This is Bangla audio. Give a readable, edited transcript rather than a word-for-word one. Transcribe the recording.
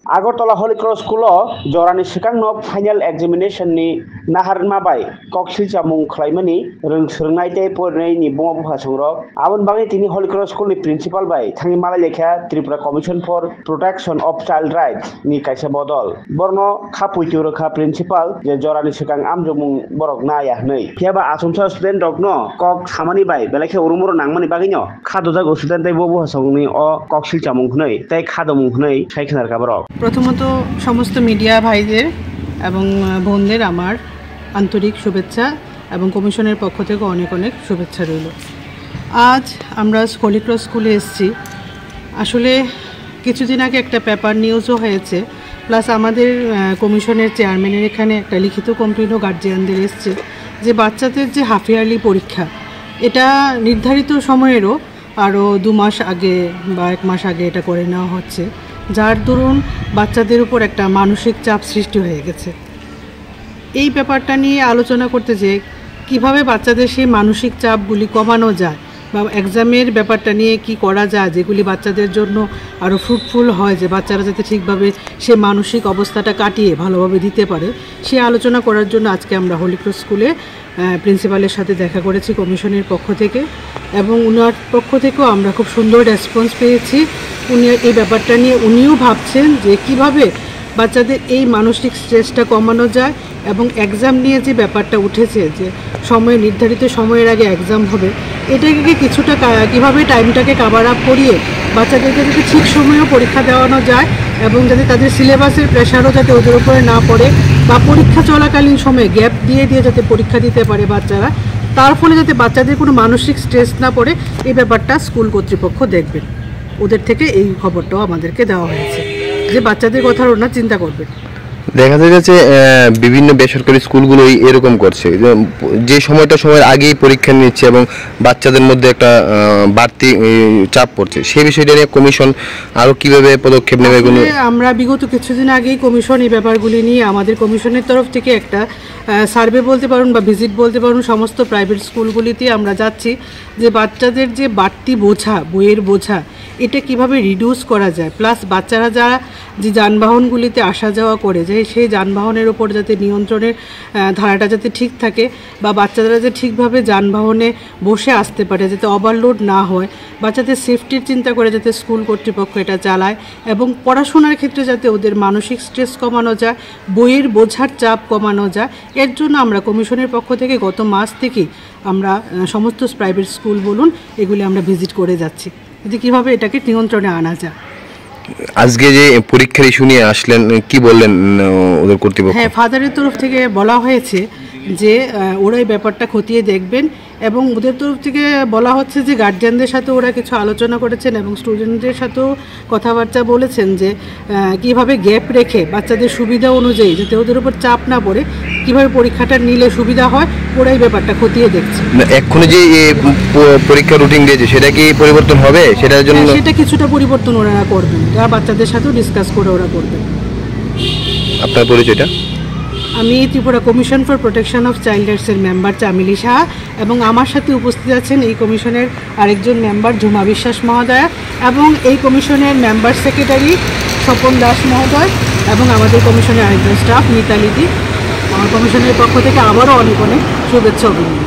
Agartala Holy Cross School Jorani Sikangno final examination ni Nahar Mabai Koksil Chamung Klaimani Rung Surnaite Purnay ni Bom Hasuro Awan Bangi Tini Holy Cross School ni principal by Tangi Malalekha Tripura Commission for Protection of Child Rights ni Kaisa Bodol Borno Kapuituraka principal je Jorani Sikang Amjumung Borok Naya Nei Piaba Asumsa student Dogno Kok Samani by Beleke Urumuro Nangmani Bagino Kadoza go student Bobo Hasongni or Koksil Chamung Nei Take Hadomung Nei Shakenar Kabarok প্রথমত সমস্ত মিডিয়া ভাইদের এবং বোনদের আমার আন্তরিক শুভেচ্ছা এবং কমিশনের পক্ষ থেকে অনেক অনেক শুভেচ্ছা রইল। আজ আমরা হোলি ক্রস স্কুলে এসেছি। আসলে কিছুদিন আগে একটা পেপার নিউজও হয়েছে, প্লাস আমাদের কমিশনের চেয়ারম্যানের এখানে একটা লিখিত কমপ্লেনও গার্জিয়ানদের এসছে যে বাচ্চাদের যে হাফ ইয়ারলি পরীক্ষা এটা নির্ধারিত সময়েরও আরও 2 মাস আগে বা 1 মাস আগে এটা করে নেওয়া হচ্ছে, যার দরুন বাচ্চাদের উপর একটা মানসিক চাপ সৃষ্টি হয়ে গেছে। এই ব্যাপারটা নিয়ে আলোচনা করতে যে কিভাবে বাচ্চাদের সেই মানসিক চাপগুলি কমানো যায় বা এক্সামের ব্যাপারটা নিয়ে কি করা যায় যেগুলি বাচ্চাদের জন্য আরও ফ্রুটফুল হয়, যে বাচ্চারা যাতে ঠিকভাবে সে মানসিক অবস্থাটা কাটিয়ে ভালোভাবে দিতে পারে, সে আলোচনা করার জন্য আজকে আমরা হোলি ক্রস স্কুলে প্রিন্সিপালের সাথে দেখা করেছি কমিশনের পক্ষ থেকে, এবং উনার পক্ষ থেকেও আমরা খুব সুন্দর রেসপন্স পেয়েছি। উনি এই ব্যাপারটা নিয়ে উনিও ভাবছেন যে কিভাবে বাচ্চাদের এই মানসিক স্ট্রেসটা কমানো যায়, এবং এক্সাম নিয়ে যে ব্যাপারটা উঠেছে যে নির্ধারিত সময়ের আগে এক্সাম হবে, এটাকে কিছুটা কীভাবে টাইমটাকে কাভার আপ করিয়ে বাচ্চাদেরকে যাতে ঠিক সময়েও পরীক্ষা দেওয়ানো যায় এবং যাতে তাদের সিলেবাসের প্রেশারও যাতে ওদের উপরে না পড়ে বা পরীক্ষা চলাকালীন সময়ে গ্যাপ দিয়ে যাতে পরীক্ষা দিতে পারে বাচ্চারা, তার ফলে যাতে বাচ্চাদের কোনো মানসিক স্ট্রেস না পড়ে, এই ব্যাপারটা স্কুল কর্তৃপক্ষ দেখবেন। ওদের থেকে এই খবরটাও আমাদেরকে দেওয়া হয়েছে যে বাচ্চাদের কথা ওনারা চিন্তা করবেন। দেখা যাচ্ছে বিভিন্ন বেসরকারি স্কুলগুলোই এরকম করছে, যে সময়ের আগেই পরীক্ষা নিচ্ছে এবং বাচ্চাদের মধ্যে একটা বাড়তি চাপ পড়ছে। সেই বিষয়টা নিয়ে কমিশন আরও কীভাবে পদক্ষেপ নেবে? আমরা বিগত কিছুদিন আগেই কমিশন এই ব্যাপারগুলি নিয়ে আমাদের কমিশনের তরফ থেকে একটা সার্ভে বলতে পারুন বা ভিজিট বলতে পারুন, সমস্ত প্রাইভেট স্কুলগুলিতে আমরা যাচ্ছি যে বাচ্চাদের যে বাড়তি বোঝা, বইয়ের বোঝা, এটা কিভাবে রিডিউস করা যায়, প্লাস বাচ্চারা যারা যে যানবাহনগুলিতে আসা যাওয়া করে যায় সেই যানবাহনের ওপর যাতে নিয়ন্ত্রণের ধারাটা যাতে ঠিক থাকে বা বাচ্চারা যাতে ঠিকভাবে যানবাহনে বসে আসতে পারে, যাতে ওভারলোড না হয়, বাচ্চাদের সেফটির চিন্তা করে যাতে স্কুল কর্তৃপক্ষ এটা চালায়, এবং পড়াশোনার ক্ষেত্রে যাতে ওদের মানসিক স্ট্রেস কমানো যায়, বইয়ের বোঝার চাপ কমানো যায়, এর জন্য আমরা কমিশনের পক্ষ থেকে গত মাস থেকেই আমরা সমস্ত প্রাইভেট স্কুল বলুন এগুলি আমরা ভিজিট করে যাচ্ছি যে কীভাবে এটাকে নিয়ন্ত্রণে আনা যায়। আজকে যে পরীক্ষার ইস্যু নিয়ে আসলেন, কি বললেন ওদের কর্তৃপক্ষ? হ্যাঁ, ফাদারের তরফ থেকে বলা হয়েছে যে ওরা এই ব্যাপারটা খতিয়ে দেখবেন, এবং ওদের তরফ থেকে বলা হচ্ছে যে গার্জিয়ানদের সাথে ওরা কিছু আলোচনা করেছেন এবং স্টুডেন্টদের সাথেও কথাবার্তা বলেছেন যে কিভাবে গ্যাপ রেখে বাচ্চাদের সুবিধা অনুযায়ী যাতে ওদের উপর চাপ না পড়ে কিভাবে পরীক্ষাটা নিলে সুবিধা হয়, ওরা এই ব্যাপারটা খতিয়ে দেখছে। এখন যে পরীক্ষা রুটিন দিয়েছে সেটা কি পরিবর্তন হবে? সেটার জন্য সেটা কিছুটা পরিবর্তন ওরা করবেন, যারা বাচ্চাদের সাথেও ডিসকাস করে ওরা করবেন। আপনার পরিচয়টা? আমি Tripura commission for protection of child রাইটসের মেম্বার চামিলি সাহা, এবং আমার সাথে উপস্থিত আছেন এই কমিশনের আরেকজন মেম্বার ঝুমা বিশ্বাস মহোদয়া, এবং এই কমিশনের মেম্বার সেক্রেটারি স্বপন দাস মহোদয়, এবং আমাদের কমিশনের আরেকজন স্টাফ মিতালিদি। আমার কমিশনের পক্ষ থেকে আবারও অনেক অনেক শুভেচ্ছা অভিনন্দন।